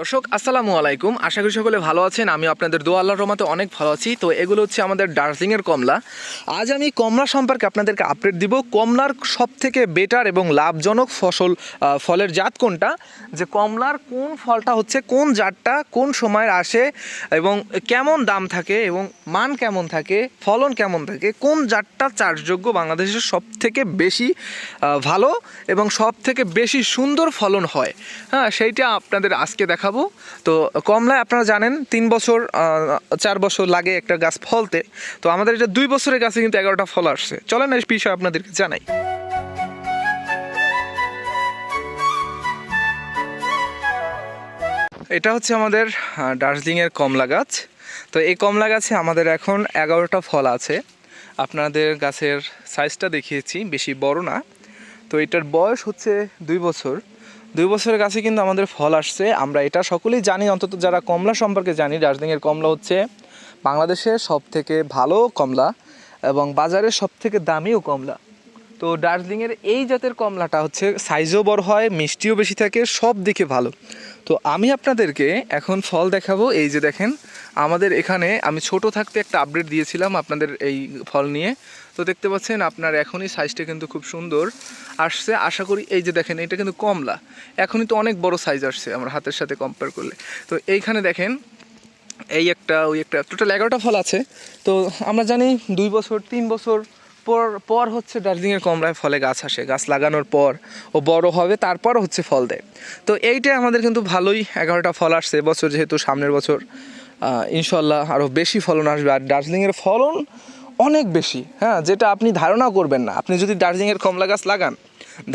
দর্শক আসসালামু আলাইকুম, আশা করি সকলে ভালো আছেন। আমি আপনাদের দোয়া আল্লাহর রহমতে অনেক ভালো আছি। তো এগুলো হচ্ছে আমাদের দার্জিলিংয়ের কমলা। আজ আমি কমলা সম্পর্কে আপনাদেরকে আপডেট দিব। কমলার সবথেকে বেটার এবং লাভজনক ফলের জাত কোনটা, যে কমলার কোন ফলটা হচ্ছে কোন জাতটা কোন সময়ের আসে এবং কেমন দাম থাকে এবং মান কেমন থাকে, ফলন কেমন থাকে, কোন জাতটা চাষযোগ্য বাংলাদেশের সবথেকে বেশি ভালো এবং সবথেকে বেশি সুন্দর ফলন হয়, হ্যাঁ সেইটা আপনাদের আজকে দেখাবো। তো কমলায় আপনারা জানেন 3 বছর 4 বছর লাগে একটা গাছ ফলতে। তো আমাদের এটা 2 বছরের গাছে কিন্তু 11টা ফল আসছে। চলেন এই বিষয়ে আপনাদেরকে জানাই। এটা হচ্ছে আমাদের দার্জিলিংয়ের কমলা গাছ। তো এই কমলা গাছে আমাদের এখন 11টা ফল আছে। আপনাদের গাছের সাইজটা দেখিয়েছি, বেশি বড় না। তো এটার বয়স হচ্ছে 2 বছর। 2 বছরের কাছে কিন্তু আমাদের ফল আসছে। আমরা এটা সকলেই জানি, অন্তত যারা কমলা সম্পর্কে জানি, দার্জিলিংয়ের কমলা হচ্ছে বাংলাদেশের সবথেকে ভালো কমলা এবং বাজারের সবথেকে দামিও কমলা। তো দার্জিলিংয়ের এই জাতের কমলাটা হচ্ছে সাইজও বড় হয়, মিষ্টিও বেশি থাকে, সব দিকে ভালো। তো আমি আপনাদেরকে এখন ফল দেখাবো। এই যে দেখেন, আমাদের এখানে আমি ছোট থাকতে একটা আপডেট দিয়েছিলাম আপনাদের এই ফল নিয়ে। তো দেখতে পাচ্ছেন আপনার এখনই সাইজটা কিন্তু খুব সুন্দর আসছে। আশা করি এই যে দেখেন, এটা কিন্তু কমলা, এখনই তো অনেক বড় সাইজ আসছে আমার হাতের সাথে কম্পেয়ার করলে। তো এইখানে দেখেন, এই একটা ওই একটা, টোটাল 11টা ফল আছে। তো আমরা জানি 2 বছর 3 বছর পর পর হচ্ছে দার্জিলিংয়ের কমলায় ফলে গাছ আসে। গাছ লাগানোর পর ও বড় হবে, তারপর হচ্ছে ফল দেয়। তো এইটাই আমাদের কিন্তু ভালোই 11টা ফল আসছে এবছর, যেহেতু সামনের বছর ইনশাল্লাহ আরও বেশি ফলন আসবে। আর দার্জিলিংয়ের ফলন অনেক বেশি, হ্যাঁ, যেটা আপনি ধারণাও করবেন না। আপনি যদি দার্জিলিংয়ের কমলা গাছ লাগান,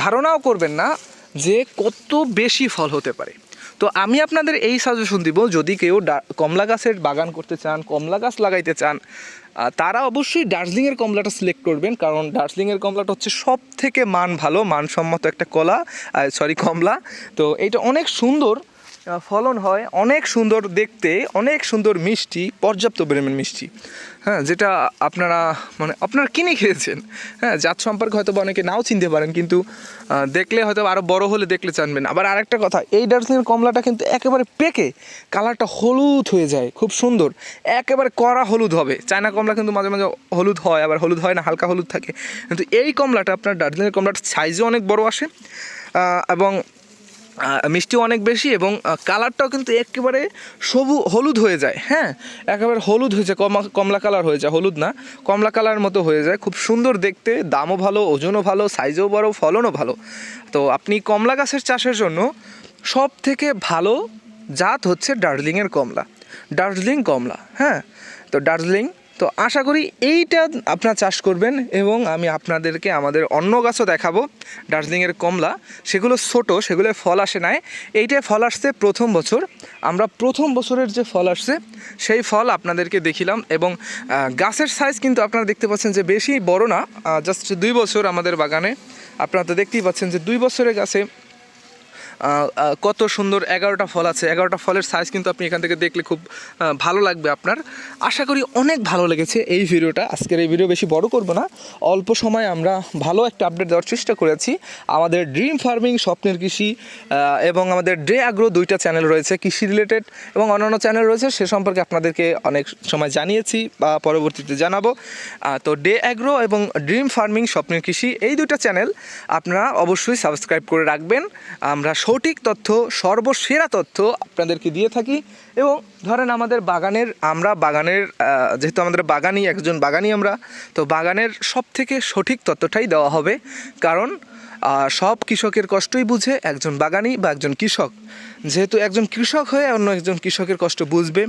ধারণাও করবেন না যে কত বেশি ফল হতে পারে। তো আমি আপনাদের এই সাজেশন দিব, যদি কেউ কমলা গাছের বাগান করতে চান, কমলা গাছ লাগাইতে চান, তারা অবশ্যই দার্জিলিংয়ের কমলাটা সিলেক্ট করবেন। কারণ দার্জিলিংয়ের কমলাটা হচ্ছে সব থেকে মানভালো, মানসম্মত একটা কমলা। তো এইটা অনেক সুন্দর ফলন হয়, অনেক সুন্দর দেখতে, অনেক সুন্দর মিষ্টি, পর্যাপ্ত পরিমাণ মিষ্টি, হ্যাঁ, যেটা আপনারা কিনে খেয়েছেন। হ্যাঁ, জাত সম্পর্কে হয়তো বা অনেকে নাও চিনতে পারেন, কিন্তু দেখলে হয়তো আরও বড় হলে দেখলে জানবেন। আবার আরেকটা কথা, এই দার্জিলিংয়ের কমলাটা কিন্তু একেবারে পেকে কালারটা হলুদ হয়ে যায়, খুব সুন্দর, একেবারে কড়া হলুদ হবে। চায়না কমলা কিন্তু মাঝে মাঝে হলুদ হয়, আবার হলুদ হয় না, হালকা হলুদ থাকে। কিন্তু এই কমলাটা, আপনার দার্জিলিংয়ের কমলাটার সাইজও অনেক বড় আসে এবং মিষ্টিও অনেক বেশি, এবং কালারটাও কিন্তু একেবারে হলুদ হয়ে যায়। হ্যাঁ, একেবারে হলুদ হয়ে যায়, কমলা কালার হয়ে যায়, হলুদ না, কমলা কালার মতো হয়ে যায়। খুব সুন্দর দেখতে, দামও ভালো, ওজনও ভালো, সাইজও বড়, ফলনও ভালো। তো আপনি কমলা গাছের চাষের জন্য সব থেকে ভালো জাত হচ্ছে দার্জিলিংয়ের দার্জিলিং কমলা। হ্যাঁ, তো দার্জিলিং, তো আশা করি এইটা আপনারা চাষ করবেন। এবং আমি আপনাদেরকে আমাদের অন্য গাছও দেখাবো দার্জিলিংয়ের কমলা, সেগুলো ছোটো, সেগুলো ফল আসে নাই, এইটাই ফল আসছে প্রথম বছর। আমরা প্রথম বছরের যে ফল আসছে সেই ফল আপনাদেরকে দেখিলাম। এবং গাছের সাইজ কিন্তু আপনারা দেখতে পাচ্ছেন যে বেশি বড় না, জাস্ট 2 বছর আমাদের বাগানে। আপনারা তো দেখতেই পাচ্ছেন যে 2 বছরের গাছে কত সুন্দর 11টা ফল আছে। 11টা ফলের সাইজ কিন্তু আপনি এখান থেকে দেখলে খুব ভালো লাগবে আপনার। আশা করি অনেক ভালো লেগেছে এই ভিডিওটা। আজকের এই ভিডিও বেশি বড় করব না, অল্প সময় আমরা ভালো একটা আপডেট দেওয়ার চেষ্টা করেছি। আমাদের ড্রিম ফার্মিং, স্বপ্নের কৃষি এবং আমাদের ডে অ্যাগ্রো 2টা চ্যানেল রয়েছে, কৃষি রিলেটেড এবং অন্যান্য চ্যানেল রয়েছে, সে সম্পর্কে আপনাদেরকে অনেক সময় জানিয়েছি বা পরবর্তীতে জানাবো। তো ডে অ্যাগ্রো এবং ড্রিম ফার্মিং, স্বপ্নের কৃষি, এই 2টা চ্যানেল আপনারা অবশ্যই সাবস্ক্রাইব করে রাখবেন। আমরা সঠিক তথ্য, সর্বসেরা তথ্য আপনাদেরকে দিয়ে থাকি। এবং ধরেন আমাদের বাগানের যেহেতু আমাদের একজন বাগানি আমরা, তো বাগানের সব থেকে সঠিক তথ্যটাই দেওয়া হবে। কারণ সব কৃষকের কষ্টই বুঝে একজন বাগানি বা একজন কৃষক। যেহেতু একজন কৃষক হয়ে অন্য একজন কৃষকের কষ্ট বুঝবে,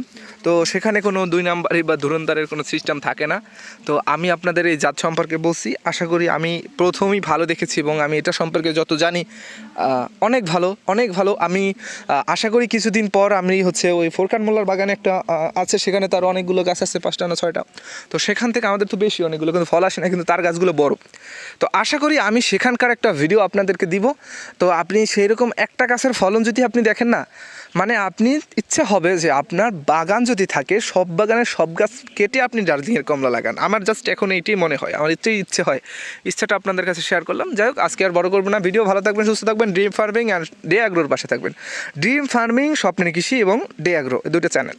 তো সেখানে কোনো 2 নাম্বারি বা ধুরন্ধরের কোনো সিস্টেম থাকে না। তো আমি আপনাদের এই জাত সম্পর্কে বলছি, আশা করি আমি প্রথমেই ভালো দেখেছি এবং আমি এটা সম্পর্কে যত জানি অনেক ভালো, অনেক ভালো। আমি আশা করি কিছুদিন পর আমি হচ্ছে ওই ফোরকান মোল্লার বাগানে একটা আছে, সেখানে তার অনেকগুলো গাছ আছে, 5টা না 6টা। তো সেখান থেকে আমাদের তো বেশি অনেকগুলো কিন্তু ফল আসে না, কিন্তু তার গাছগুলো বড়। তো আশা করি আমি সেখানকার একটা ভিডিও আপনাদেরকে দিব। তো আপনি সেই রকম একটা গাছের ফলন যদি আপনি দেখেন না, মানে আপনি ইচ্ছা হবে যে আপনার বাগান যদি থাকে সব বাগানের সব গাছ কেটে আপনি দার্জিলিংয়ের কমলা লাগান। আমার জাস্ট এখন এইটাই মনে হয়, আমার ইচ্ছে হয়, ইচ্ছাটা আপনাদের কাছে শেয়ার করলাম। যাই হোক, আজকে আর বড় করবো না ভিডিও। ভালো থাকবেন, সুস্থ থাকবেন, ড্রিম ফার্মিং অ্যান্ড ডে অ্যাগ্রোর পাশে থাকবেন। ড্রিম ফার্মিং, স্বপ্নের কৃষি এবং ডে অ্যাগ্রো, এই দুটো চ্যানেল।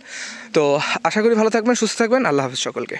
তো আশা করি ভালো থাকবেন, সুস্থ থাকবেন। আল্লাহ হাফিজ সকলকে।